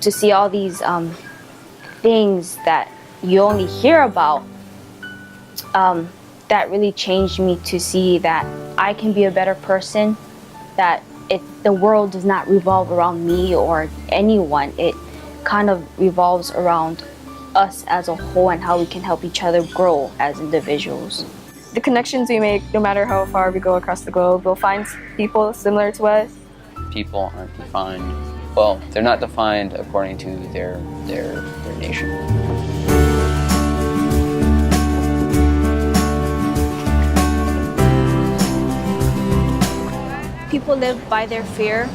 to see all these things that you only hear about, that really changed me to see that I can be a better person, that the world does not revolve around me or anyone. It kind of revolves around us as a whole and how we can help each other grow as individuals. The connections we make, no matter how far we go across the globe, we'll find people similar to us. People aren't defined, well, they're not defined according to their nation. People live by their fear,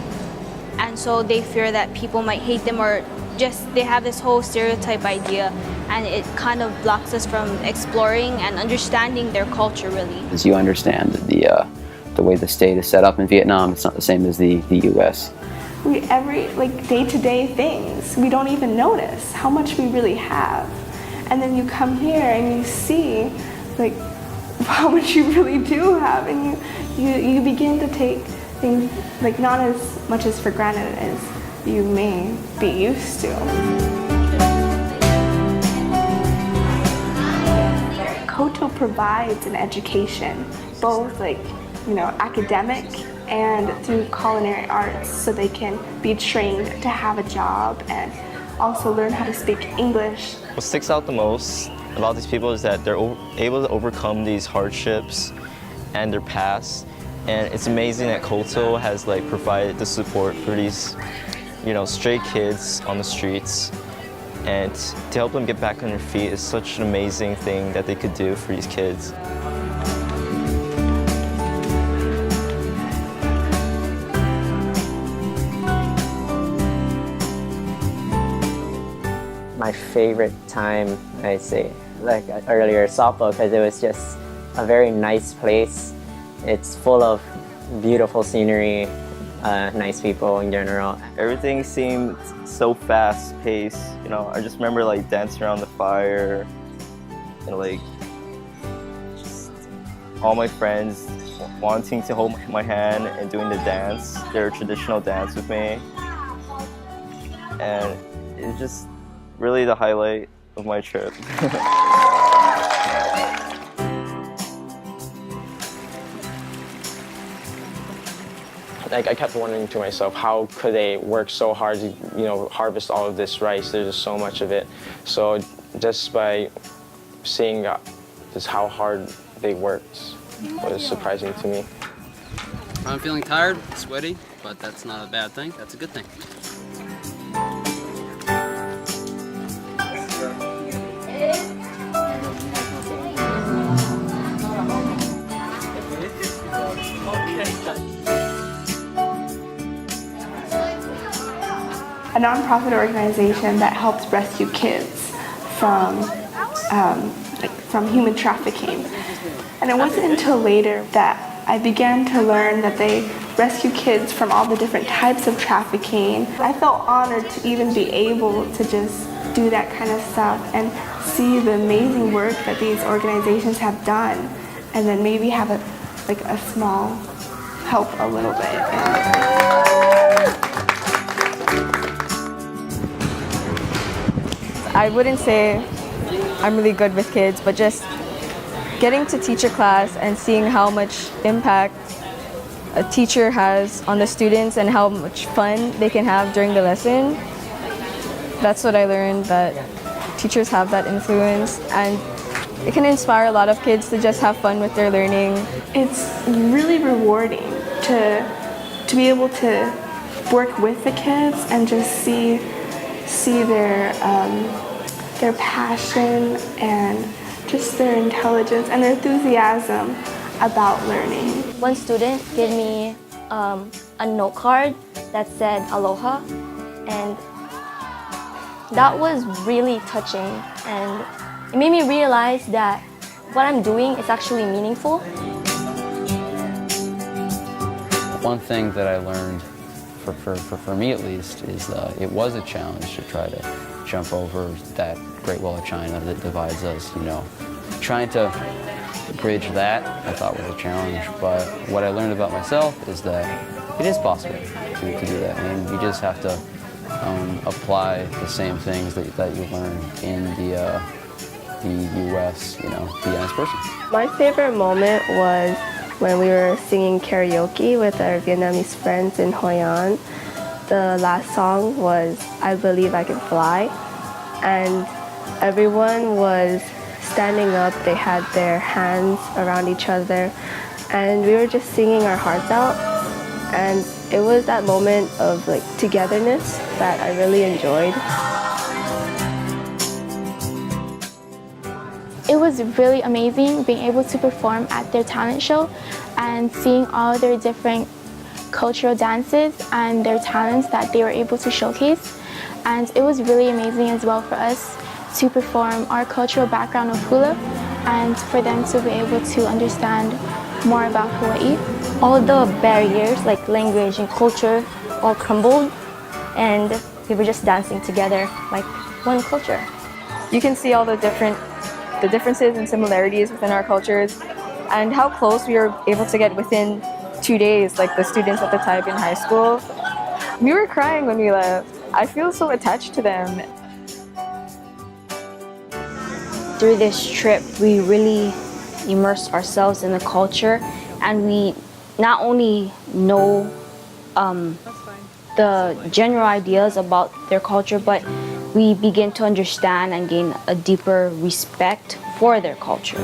and so they fear that people might hate them, or just they have this whole stereotype idea, and it kind of blocks us from exploring and understanding their culture, really. As you understand, the way the state is set up in Vietnam, it's not the same as the U.S. Every day-to-day things, we don't even notice how much we really have. And then you come here and you see how much you really do have, and you begin to take things not as much as for granted as you may be used to. Koto provides an education, both academic and through culinary arts, so they can be trained to have a job and also learn how to speak English. What sticks out the most about these people is that they're able to overcome these hardships and their past, and it's amazing that Koto has provided the support for these stray kids on the streets, and to help them get back on their feet is such an amazing thing that they could do for these kids. My favorite time, I'd say, like earlier, softball, because it was just a very nice place. It's full of beautiful scenery, nice people in general. Everything seemed so fast-paced. I just remember dancing around the fire, and just all my friends wanting to hold my hand and doing the dance, their traditional dance with me, and it's just really the highlight of my trip. I kept wondering to myself, how could they work so hard to, harvest all of this rice? There's just so much of it. So just by seeing just how hard they worked was surprising to me. I'm feeling tired, sweaty, but that's not a bad thing. That's a good thing. A nonprofit organization that helps rescue kids from human trafficking. And it wasn't until later that I began to learn that they rescue kids from all the different types of trafficking. I felt honored to even be able to just do that kind of stuff and see the amazing work that these organizations have done, and then maybe have a small help a little bit. I wouldn't say I'm really good with kids, but just getting to teacher class and seeing how much impact a teacher has on the students and how much fun they can have during the lesson. That's what I learned, that teachers have that influence, and it can inspire a lot of kids to just have fun with their learning. It's really rewarding to be able to work with the kids and just see their passion and just their intelligence and their enthusiasm about learning. One student gave me a note card that said aloha, and that was really touching, and it made me realize that what I'm doing is actually meaningful. One thing that I learned, for me at least, is it was a challenge to try to jump over that Great Wall of China that divides us, Trying to bridge that, I thought, was a challenge, but what I learned about myself is that it is possible to do that, and you just have to apply the same things that you learn in the U.S., be a nice person. My favorite moment was when we were singing karaoke with our Vietnamese friends in Hoi An. The last song was I Believe I Can Fly, and everyone was standing up. They had their hands around each other, and we were just singing our hearts out. And it was that moment of like togetherness that I really enjoyed. It was really amazing being able to perform at their talent show and seeing all their different cultural dances and their talents that they were able to showcase. And it was really amazing as well for us to perform our cultural background of hula and for them to be able to understand more about Hawaii. All the barriers like language and culture all crumbled, and we were just dancing together like one culture. You can see all the differences and similarities within our cultures and how close we were able to get within 2 days, like the students at the time in high school. We were crying when we left. I feel so attached to them. Through this trip, we really immersed ourselves in the culture, and we not only know the general ideas about their culture, but we begin to understand and gain a deeper respect for their culture.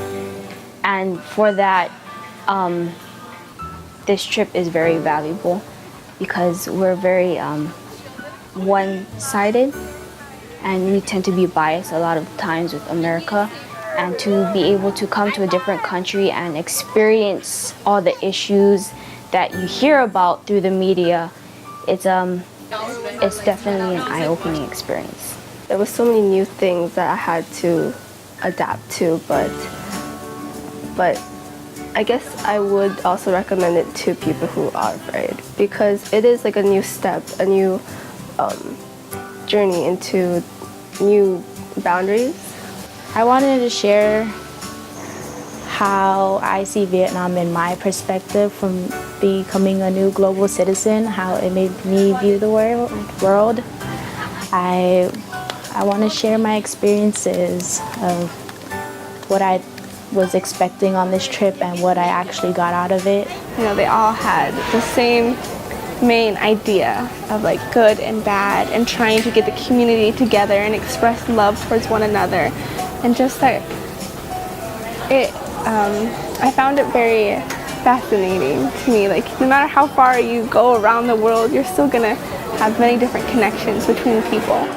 And for that, this trip is very valuable because we're very one-sided, and we tend to be biased a lot of times with America. And to be able to come to a different country and experience all the issues that you hear about through the media, it's definitely an eye-opening experience. There was so many new things that I had to adapt to, but I guess I would also recommend it to people who are afraid because it is like a new step, a new journey into new boundaries. I wanted to share how I see Vietnam in my perspective from becoming a new global citizen, how it made me view the world. I want to share my experiences of what I was expecting on this trip and what I actually got out of it. They all had the same main idea of like good and bad and trying to get the community together and express love towards one another. And just like I found it very fascinating to me. Like no matter how far you go around the world, you're still gonna have many different connections between people.